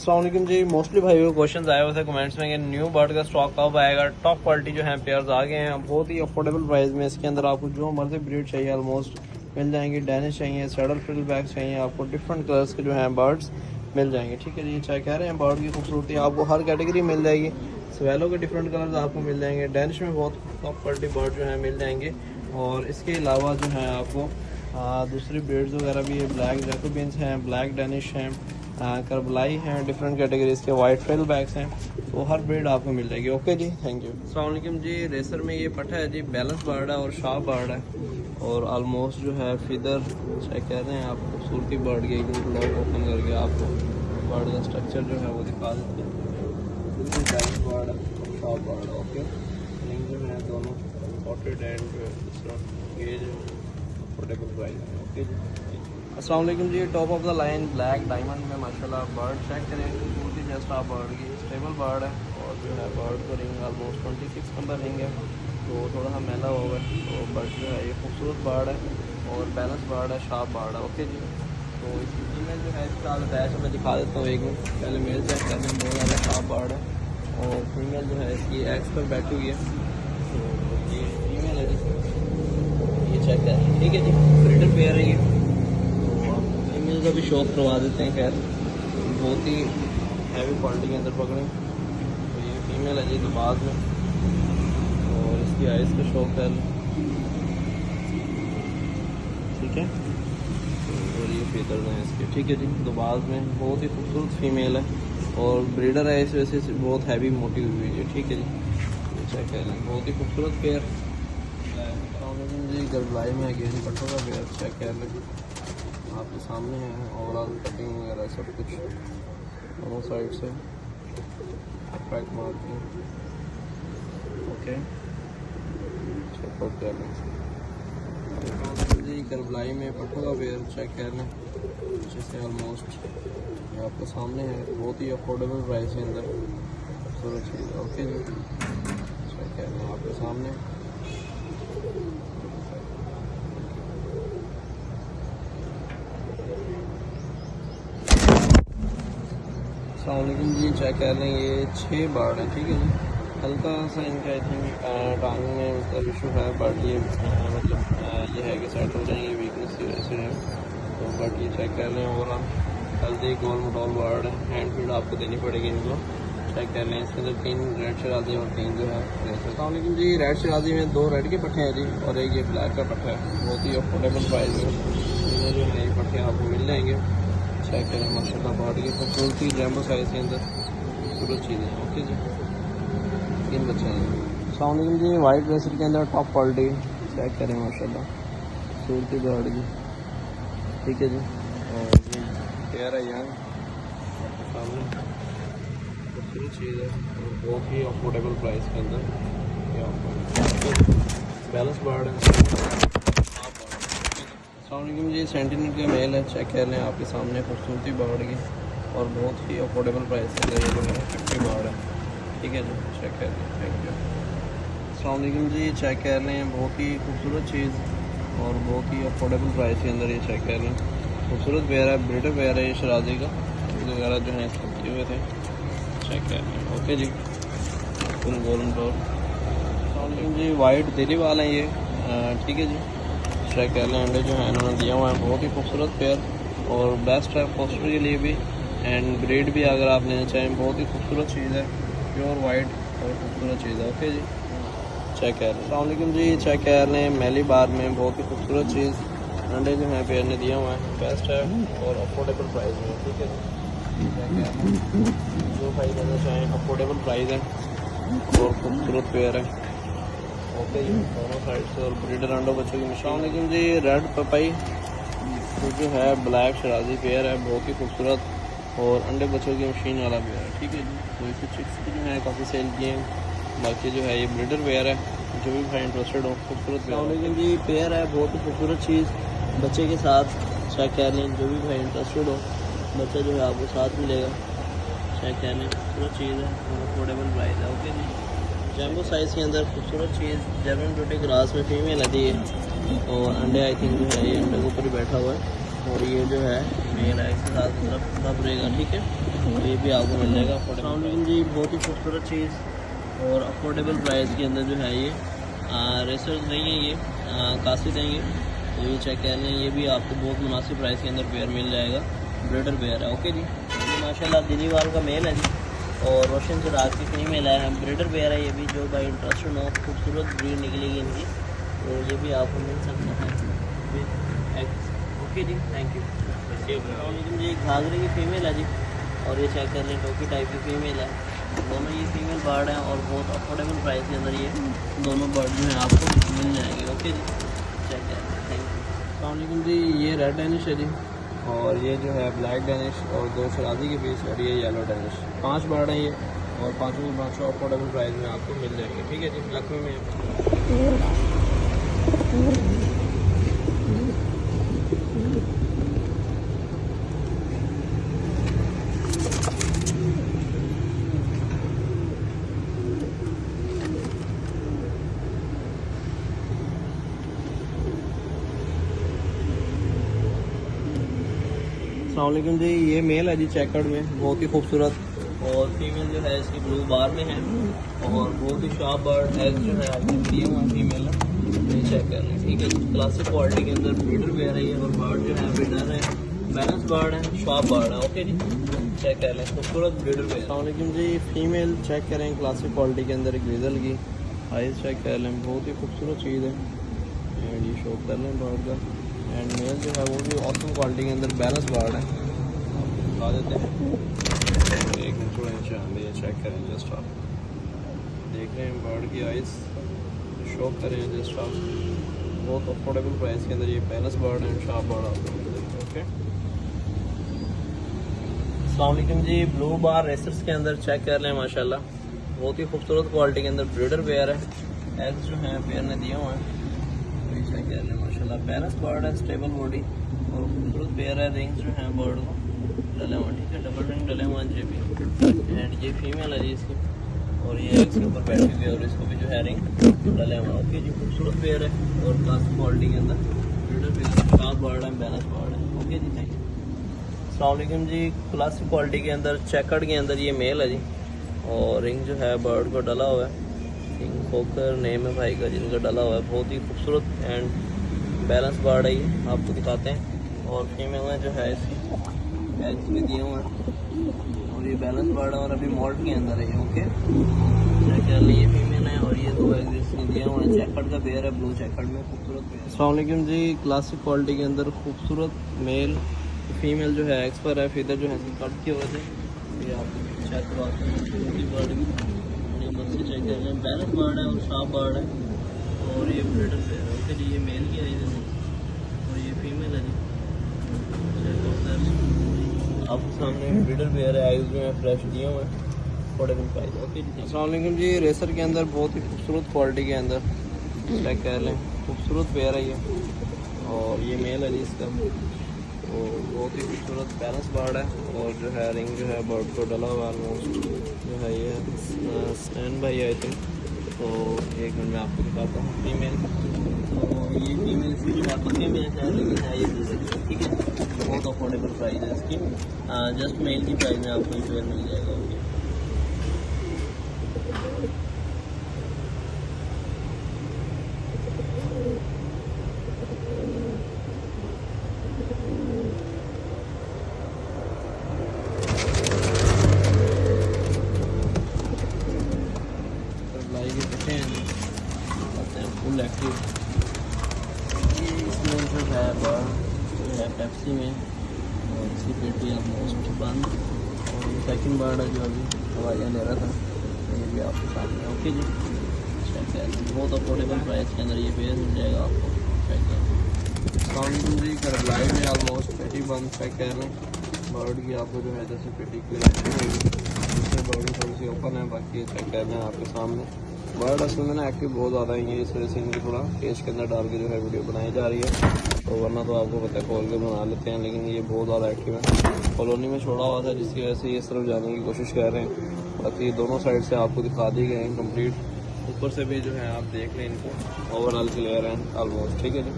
अस्सलाम वालेकुम जी। मोस्टली भाई को क्वेश्चन आए हुए थे कमेंट्स में कि न्यू बर्ड का स्टॉक कब आएगा। टॉप क्वालिटी जो है पेयर्स आ गए हैं बहुत ही अफोर्डेबल प्राइस में। इसके अंदर आपको जो मर्जी ब्रीड चाहिए ऑलमोस्ट मिल जाएंगे। डैनिश चाहिए, सैडल फ्रिल बैग्स चाहिए, आपको डिफरेंट कलर्स के जो हैं बर्ड्स मिल जाएंगे। ठीक है जी, चाहे कह रहे हैं बर्ड की खूबसूरती आपको हर कैटेगरी मिल जाएगी। स्वेलो के डिफरेंट कलर्स आपको मिल जाएंगे। डैनिश में बहुत टॉप क्वालिटी बर्ड जो है मिल जाएंगे। और इसके अलावा जो है आपको दूसरी ब्रीड्स वगैरह भी, ब्लैक जैकोबियंस हैं, ब्लैक डैनिश हैं, करबलाई हैं, डिफरेंट कैटेगरीज के वाइट फ्रिल बैग्स हैं। तो हर ब्रीड आपको मिल जाएगी। ओके जी, थैंक यू। अस्सलाम वालेकुम जी। रेसर में ये पट्टा है जी, बैलेंस बर्ड है और शार्प बर्ड है और ऑलमोस्ट जो है फिदर चेक कह रहे हैं आप। खूबसूरती बर्ड के एक लॉक ओपन करके आपको बर्ड का स्ट्रक्चर जो है वो दिखा देते हैं। बिल्कुल बैलेंस बर्ड है, शार्प बर्ड है। ओके, रिंग जो है दोनों इम्पोर्टेड एंड ये जो अफोर्डेबल प्राइस है। ओके जी, अस्सलाम वालेकुम जी। Top of the line black diamond में माशाल्लाह बर्ड चेक करें। खूबसूरती जस्ट आप बर्ड की स्टेबल बर्ड है और जो है बर्ड को रिंग ऑलमोस्ट 26 नंबर रिंग है, तो थोड़ा सा मेला होगा। तो बर्ड जो है ये खूबसूरत बर्ड है और बैलेंस बर्ड है, शार्प बर्ड है। ओके जी, तो इसकी फीमेल जो है इसका अटैच मैं दिखा देता हूँ। एक मिनट पहले मेल चेक करते हैं। बहुत ज़्यादा शार्प बर्ड है और फीमेल जो है इसकी एक्स पर बैठी हुई है। तो ये फीमेल है जी, ये चेक करें। ठीक है जी, ब्रीडर पेयर है ये। फीमेल का भी शौक करवा देते हैं। खैर बहुत ही हैवी क्वालिटी के अंदर पकड़ें। तो ये फीमेल है जी दुबाज में और इसकी आइज़ का शौक है। ठीक है, और ये फीदर हैं इसके। ठीक है जी, दुबाज में बहुत ही खूबसूरत फीमेल है और ब्रीडर है, इस वजह से बहुत हैवी मोटी हुई है। ठीक है जी, ये चेक करें, बहुत ही खूबसूरत पेयर जी। गरबलाई में अगेन पट्टों का पेयर चेक कर लें, आपके सामने है। ओवरऑल कटिंग वगैरह सब कुछ दोनों साइड से परफेक्ट मार्किंग। ओके, चेकआउट कर लें जी। करबलाई में पट्टों का पेयर चेक कर लें, जैसे ऑलमोस्ट ये आपके सामने है। बहुत ही अफोर्डेबल प्राइस के अंदर खूबसूरत चीज़ है। ओके जी, चेक कर लें आपके सामने। अस्सलामुअलैकुम जी। चेक कर लें, ये 6 बर्ड हैं। ठीक है जी, हल्का सा इनका आई थिंक टांग में मतलब इशू है, बट ये मतलब ये है कि सेट हो जाएंगे वीकनेस की वजह से है। तो बट ये चेक कर लें, ओवरऑल हेल्दी गोल मटोल बर्ड है। हैंड फीड आपको देनी पड़ेगी इनको। चेक कर लें, इसके अंदर 3 रेड शराजी और 3 जो है। अस्सलामुअलैकुम जी। रेड शराजी में 2 रेड के पट्टे हैं जी और एक ये ब्लैक का पट्टा है। बहुत ही अफोर्डेबल प्राइस में इनमें जो है ये पट्टे आपको मिल जाएंगे। चेक करें माशाल्लाह बॉडी की खूबसूरती, जैम्बो साइज के अंदर खूबसूरत चीज़ें। ओके जी, 3 बच्चे हैं। अस्सलाम वालेकुम जी। वाइट रेसर के अंदर टॉप क्वालिटी चेक करें माशाल्लाह खूबसूरती बॉडी की। ठीक है जी, और ये पेयर है यहाँ आपके सामने, खूबसूरत चीज़ है और बहुत ही अफोर्डेबल प्राइस के अंदर ये आपको बैलेंस बर्ड है। अस्सलामुअलैकुम जी। सेंटिनेल के मेल है, चेक कर लें आपके सामने खूबसूरती बर्ड की और बहुत ही अफोर्डेबल प्राइस के अंदर ये जो है 50 बर्ड है। ठीक है जी, चेक कर लें। Thank you. अस्सलामुअलैकुम जी। चेक कर लें, बहुत ही खूबसूरत चीज़ और बहुत ही अफोर्डेबल प्राइस के अंदर ये चेक कर लें। खूबसूरत पेयर है, ब्रीडर पेयर है ये शराजी का वगैरह जो है इसको किए हुए थे। चेक कर लें। ओके जी, फुल गोल्डन टोर। अस्सलामुअलैकुम जी। वाइट दिली वाला है ये। ठीक है जी, चेक कर लें। अंडे जो है इन्होंने दिया हुआ है। बहुत ही खूबसूरत पेयर और बेस्ट है पोस्टर के लिए भी एंड ब्रीड भी अगर आप लेना चाहें। बहुत ही खूबसूरत चीज़ है, प्योर वाइट और खूबसूरत चीज़ है। ओके जी, चेक कर लें। अस्सलाम वालेकुम जी। चेक कर लें, मैली बार में बहुत ही खूबसूरत चीज़ अंडे जो है पेयर ने दिया हुआ है। बेस्ट है और अफोर्डेबल प्राइस में। ठीक है जी, चेक कर लें, जो भाई लेना चाहें अफोर्डेबल प्राइस है और खूबसूरत पेयर है। ओके जी, दोनों साइड से और ब्रीडर अंडों बच्चों की मशीन। लेकिन जी रेड पपाई तो जो है ब्लैक शराजी पेयर है, बहुत ही खूबसूरत और अंडे बच्चों की मशीन वाला पेयर है। ठीक है जी, तो इसके चिक्स भी जो है काफ़ी सेल किए हैं। बाकी जो है ये ब्रीडर पेयर है, जो भी भाई इंटरेस्टेड हो खूबसूरत पेयर। लेकिन जी पेयर है, बहुत ही खूबसूरत चीज़ बच्चे के साथ। चेक कर लें, जो भी भाई इंटरेस्टेड हो बच्चा जो है आपको साथ मिलेगा। चेक कर लें, खूबसूरत चीज़ है और अफोर्डेबल प्राइस है। ओके जी, जैम्बो साइज़ के अंदर खूबसूरत चीज़। जर्मन ब्यूटी ग्रास में फीमेल है ये और अंडे आई थिंक जो है ये अंडे के ऊपर ही बैठा हुआ है और ये जो है मेल है, इसके साथ मतलब सब रहेगा, ठीक है। तो ये भी आपको मिल जाएगा अफोर्डेबल जी, बहुत ही खूबसूरत चीज़ और अफोर्डेबल प्राइस के अंदर जो है ये रेसर्स नहीं है, ये कासिद हैं ये। तो ये चेक कर लें, ये भी आपको बहुत मुनासिब प्राइस के अंदर पेयर मिल जाएगा, ब्रीडर पेयर है। ओके जी, ये माशाल्लाह दिलीवाल का मेल है जी और रोशन चिराग की फीमेल है, ब्रीडर पेयर है ये भी। जो भाई इंटरेस्टेड हो, खूबसूरत ब्रीड निकलेगी इनकी, तो ये भी आपको मिल सकता है विद एग्स। ओके जी, थैंक यू। लेकिन ये घाघरे की फीमेल है जी और ये चेक कर लें, टोकी टाइप की फीमेल है। दोनों ये फीमेल बर्ड हैं और बहुत अफोर्डेबल प्राइस के अंदर ये दोनों बर्ड जो हैं आपको मिल जाएंगे। ओके जी, चेक कर लें, थैंक यू। अस्सलाम जी, ये रेड डेनिश है जी और ये जो है ब्लैक डेनिश और 2 शराजी के पीस और ये येलो डेनिश। 5 बर्ड हैं ये और पाँचों के पाँचों अफोर्डेबल प्राइस में आपको मिल जाएंगे, ठीक है जी। लखनऊ में अस्सलाम जी, ये मेल है जी चेकर्ड में, बहुत ही खूबसूरत, और फीमेल जो है इसकी ब्लू बार में है और बहुत ही शार्प बर्ड एग्स जो है आपको दिए हुए फीमेल है, ये चेक कर लें, ठीक है जी। क्लासिक क्वालिटी के अंदर ब्रीडर पेयर है ये और बर्ड जो है विनर है, बैलेंस बर्ड है, शार्प बर्ड है। ओके जी, चेक कर लें, खूबसूरत ब्रीडर पेयर। अस्सलाम जी, फीमेल चेक करें क्लासिक क्वालिटी के अंदर ग्रिजल की, आइज चेक कर लें, बहुत ही खूबसूरत चीज़ है। एंड ये शो कर लें बर्ड का, एंड मेल जो है वो भी ऑसम क्वालिटी के अंदर बैलेंस बर्ड है, आपको दिखा देते हैं। एक मिनट थोड़ा नीचे आने, ये चेक करें जस्ट, आप देख रहे हैं बर्ड की आइज़, शो करें जस्ट आप, बहुत अफोर्डेबल प्राइस के अंदर ये balance bird and sharp bird आपको मिल जाएगा। ओके, अस्सलाम वालेकुम जी, ब्लू बार रेसर्स के अंदर चेक कर लें, माशाल्लाह बहुत ही खूबसूरत क्वालिटी के अंदर ब्रीडर पेयर है, एग्स जो हैं पेयर ने दिए हुए हैं, चेक कर लें माशाल्लाह, बैलेंस बर्ड है, स्टेबल बॉडी और खूबसूरत पेयर है। रिंग्स जो हैं बर्ड को डले हुए, ठीक है, डबल रिंग डले हुए जे भी, एंड ये फीमेल है जी इसकी और ये एग्स के ऊपर बैठी हुई है और इसको भी जो है रिंग डले हुए। ओके जी, खूबसूरत पेयर है और क्लासिक क्वालिटी के अंदर ब्रीडर पेयर, शार्प बर्ड है, बैलेंस बर्ड है। ओके जी, थैंक यू। अस्सलाम वालेकुम जी, क्लासिक क्वालिटी के अंदर चेकर्ड के अंदर ये मेल है जी और रिंग जो है बर्ड को डला हुआ है, फोकर नेम है भाई का जिनका डला हुआ है, बहुत ही खूबसूरत एंड बैलेंस बर्ड है ये, आपको दिखाते हैं। और फीमेल में जो है इसकी एग्स भी दिए हुए हैं और ये बैलेंस बर्ड है और अभी मॉल्ट के अंदर है ये। ओके, चेक कर लिए, फीमेल है और ये 2 एग्स इसने दिए हुए हैं। चेकर्ड का पेयर है, ब्लू चेकर्ड में खूबसूरत पेयर। अस्सलाम वालेकुम जी, क्लासिक क्वालिटी के अंदर खूबसूरत मेल, फीमेल जो है एग्स पर है, फिदर जो है कट की वजह से ये आप चेक करवाते हैं। बर्ड भी चेक कर लें, बैलेंस बर्ड है और शार्प बर्ड है और ये ब्रीडर पेयर है। ओके जी, ये मेल की आइज है और ये फीमेल है जी, आपके सामने ब्रीडर पेयर है, आइज में फ्रेश दिए हुए हैं, अफोर्डेबल प्राइस। ओके जी, अस्सलाम वालेकुम जी, रेसर के अंदर बहुत ही खूबसूरत क्वालिटी के अंदर चेक कर लें, खूबसूरत पेयर है ये और ये मेल है जी इसका, तो बहुत ही खूबसूरत बैलेंस बर्ड है और जो है रिंग जो है बर्ड को डला हुआ ऑलमोस्ट जो है ये स्टैंड बाई आई थिंक। तो एक मिनट में आपको दिखाता हूँ फीमेल, तो ये फीमेल इसकी जो है पक्के में है, लेकिन है ये, ठीक है, बहुत अफोर्डेबल प्राइस है इसकी, जस्ट मेल की प्राइस में आपको पेयर मिल जाएगा। ओके, फुल एक्टिव, ये इसमें जो है बर्ड जो है पेप्सी में और इसकी पेटी ऑलमोस्ट बंद और ये सेकंड बर्ड है जो अभी हवाइयाँ ले रहा था, ये भी आपके सामने। ओके जी, चेक कर, बहुत अफोर्डेबल प्राइस के अंदर ये पेयर मिल जाएगा आपको। चेक कर, साउंड जी करलाई में ऑलमोस्ट पेटी बंद, चेक कर लें बर्ड की, आपको जो है जैसे पेटी क्लियर होगी, इसमें बर्ड थोड़ी सी ओपन है, बाकी चेक कर लें आपके सामने। बर्ड असल में ना एक्टिव बहुत ज़्यादा है, इस वजह से इनकी थोड़ा केज के अंदर डाल के जो है वीडियो बनाई जा रही है, तो वरना तो आपको पता है खोल के बना लेते हैं, लेकिन ये बहुत ज़्यादा एक्टिव है। कॉलोनी में छोड़ा हुआ था जिसकी वजह से ये इस तरफ जाने की कोशिश कर रहे हैं, बाकी दोनों साइड से आपको दिखा दी गए हैं कंप्लीट, ऊपर से भी जो है आप देख लें इनको, ओवरऑल क्लियर हैं ऑलमोस्ट, ठीक है जी।